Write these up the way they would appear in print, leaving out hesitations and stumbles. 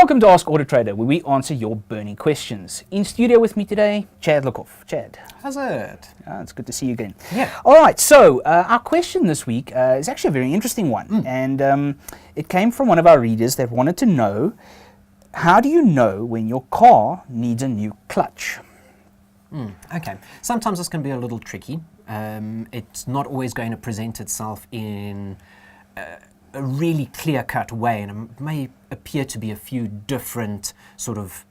Welcome to Ask Auto Trader, where we answer your burning questions. In studio with me today, Chad Luckhoff. Chad. How's it? It's good to see you again. Yeah. All right, so our question this week is actually a very interesting one. And it came from one of our readers that wanted to know, how do you know when your car needs a new clutch? Okay. Sometimes this can be a little tricky. It's not always going to present itself in a really clear-cut way, and it may appear to be a few different sort of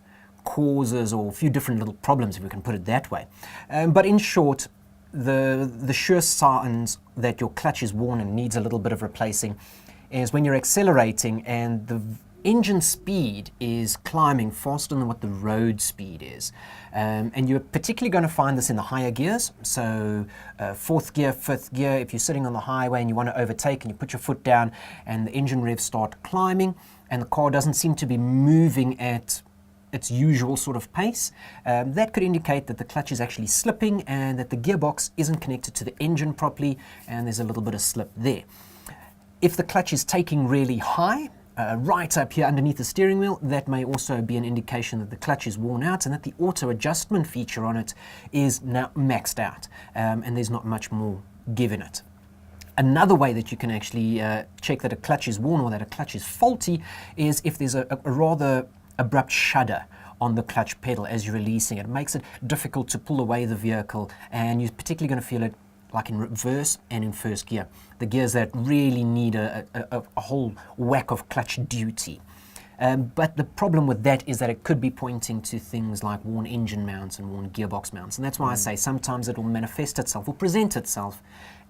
causes or a few different little problems, if we can put it that way. But in short, the sure signs that your clutch is worn and needs a little bit of replacing is when you're accelerating and the engine speed is climbing faster than what the road speed is. And you're particularly going to find this in the higher gears. So fourth gear, fifth gear, if you're sitting on the highway and you want to overtake and you put your foot down and the engine revs start climbing and the car doesn't seem to be moving at its usual sort of pace, that could indicate that the clutch is actually slipping and that the gearbox isn't connected to the engine properly, and there's a little bit of slip there. If the clutch is taking really high, right up here underneath the steering wheel, that may also be an indication that the clutch is worn out and that the auto adjustment feature on it is now maxed out, and there's not much more give in it. Another way that you can actually check that a clutch is worn or that a clutch is faulty is if there's a rather abrupt shudder on the clutch pedal as you're releasing it. It makes it difficult to pull away the vehicle, and you're particularly going to feel it like in reverse and in first gear, the gears that really need a whole whack of clutch duty. But the problem with that is that it could be pointing to things like worn engine mounts and worn gearbox mounts. And that's why I say sometimes it will manifest itself or present itself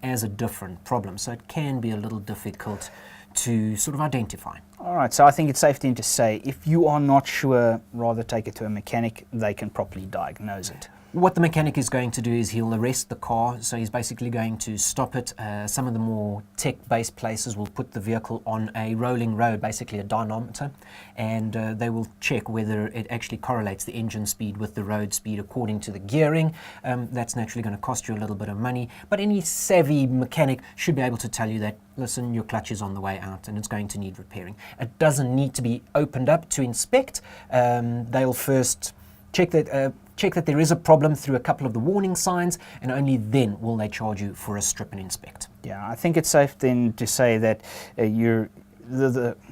as a different problem. So it can be a little difficult to sort of identify. All right, so I think it's safe to say, if you are not sure, rather take it to a mechanic. They can properly diagnose it. What the mechanic is going to do is he'll arrest the car, so he's basically going to stop it. Some of the more tech-based places will put the vehicle on a rolling road, basically a dynamometer, and they will check whether it actually correlates the engine speed with the road speed according to the gearing. That's naturally going to cost you a little bit of money, but any savvy mechanic should be able to tell you that, listen, your clutch is on the way out and it's going to need repairing. It doesn't need to be opened up to inspect. They'll first check that there is a problem through a couple of the warning signs, and only then will they charge you for a strip and inspect. Yeah, I think it's safe then to say that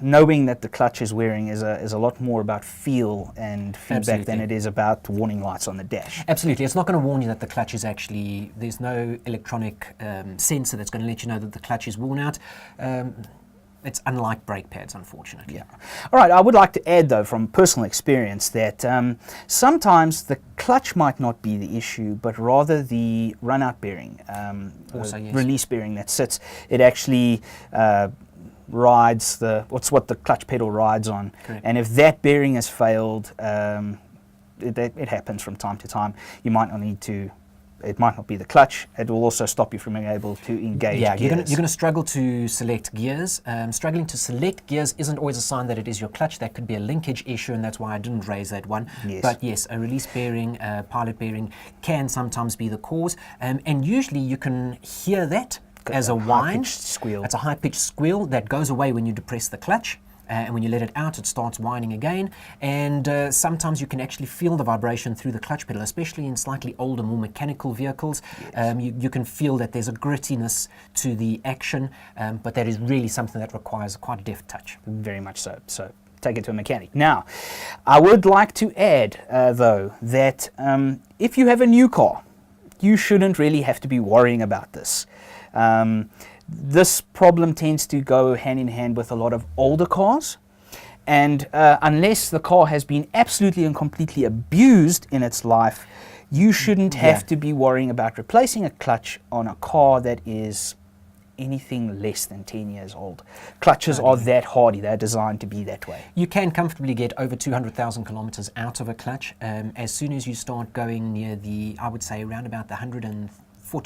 knowing that the clutch is wearing is a lot more about feel and feedback than it is about warning lights on the dash. Absolutely. It's not going to warn you that the clutch is actually, there's no electronic sensor that's going to let you know that the clutch is worn out. It's unlike brake pads, unfortunately. Yeah. All right, I would like to add, though, from personal experience, that sometimes the clutch might not be the issue, but rather the run-out bearing, Also, yes. release bearing that sits. It actually rides what the clutch pedal rides on. Correct. And if that bearing has failed, it happens from time to time. You might not need to. It might not be the clutch. It will also stop you from being able to engage gears. You're going to struggle to select gears. Struggling to select gears isn't always a sign that it is your clutch. That could be a linkage issue, and that's why I didn't raise that one. Yes. But yes, a release bearing, pilot bearing can sometimes be the cause. And usually you can hear that as a whine. High-pitched squeal. It's a high-pitched squeal that goes away when you depress the clutch. And when you let it out, it starts whining again. And sometimes you can actually feel the vibration through the clutch pedal, especially in slightly older, more mechanical vehicles. Yes. You can feel that there's a grittiness to the action, but that is really something that requires quite a deft touch. Very much so. So take it to a mechanic. Now, I would like to add, though, that if you have a new car, you shouldn't really have to be worrying about this. This problem tends to go hand in hand with a lot of older cars, and unless the car has been absolutely and completely abused in its life, you shouldn't have to be worrying about replacing a clutch on a car that is anything less than 10 years old. Clutches are that hardy, they're designed to be that way. You can comfortably get over 200,000 kilometers out of a clutch. As soon as you start going near I would say around about the 140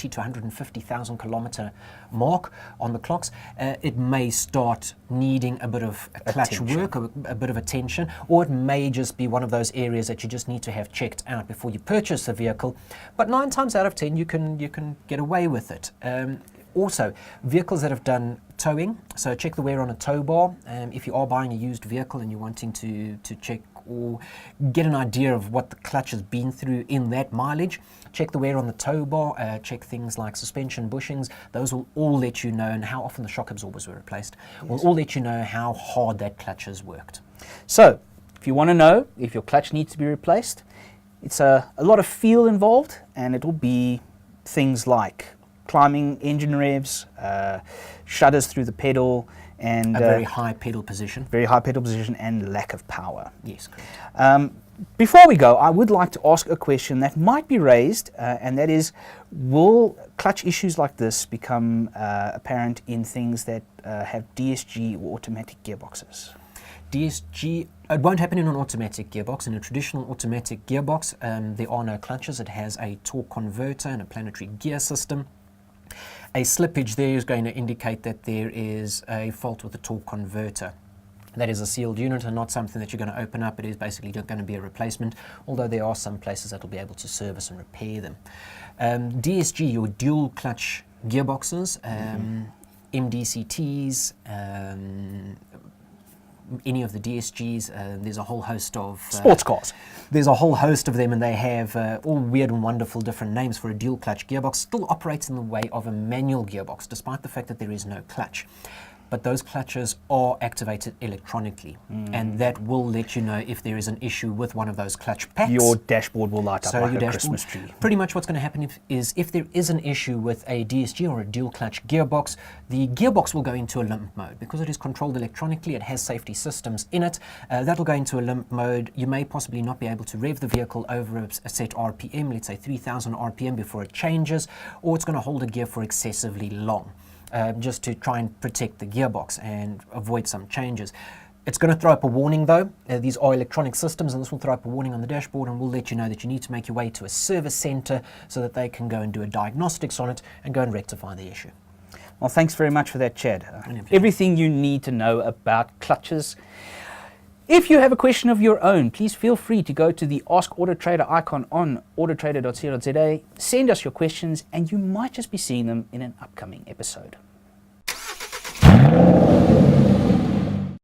to 150,000 kilometer mark on the clocks, it may start needing a bit of clutch work, a bit of attention, or it may just be one of those areas that you just need to have checked out before you purchase the vehicle. But 9 times out of 10, you can get away with it. Also, vehicles that have done towing. So check the wear on a tow bar. If you are buying a used vehicle and you're wanting to check or get an idea of what the clutch has been through in that mileage, check the wear on the tow bar, check things like suspension bushings. Those will all let you know, and how often the shock absorbers were replaced, will all let you know how hard that clutch has worked. So, if you want to know if your clutch needs to be replaced, it's a lot of feel involved, and it will be things like climbing engine revs, shudders through the pedal, and a very high pedal position. Very high pedal position and lack of power. Yes, correct. Before we go, I would like to ask a question that might be raised, and that is, will clutch issues like this become apparent in things that have DSG or automatic gearboxes? DSG, it won't happen in an automatic gearbox. In a traditional automatic gearbox, there are no clutches. It has a torque converter and a planetary gear system. A slippage there is going to indicate that there is a fault with the torque converter. That is a sealed unit and not something that you're going to open up. It is basically going to be a replacement, although there are some places that will be able to service and repair them. DSG, your dual clutch gearboxes, MDCTs, any of the DSGs, there's a whole host of... sports cars. There's a whole host of them, and they have all weird and wonderful different names for a dual clutch gearbox. Still operates in the way of a manual gearbox, despite the fact that there is no clutch. But those clutches are activated electronically, and that will let you know if there is an issue with one of those clutch packs. Your dashboard will light up like a Christmas tree. Pretty much what's going to happen is if there is an issue with a DSG or a dual clutch gearbox, the gearbox will go into a limp mode. Because it is controlled electronically, it has safety systems in it, that will go into a limp mode. You may possibly not be able to rev the vehicle over a set RPM, let's say 3,000 RPM before it changes, or it's going to hold a gear for excessively long. Just to try and protect the gearbox and avoid some changes. It's going to throw up a warning though. These are electronic systems, and this will throw up a warning on the dashboard and will let you know that you need to make your way to a service center so that they can go and do a diagnostics on it and go and rectify the issue. Well, thanks very much for that, Chad. Everything you need to know about clutches. If you have a question of your own, please feel free to go to the Ask Auto Trader icon on autotrader.co.za, send us your questions, and you might just be seeing them in an upcoming episode.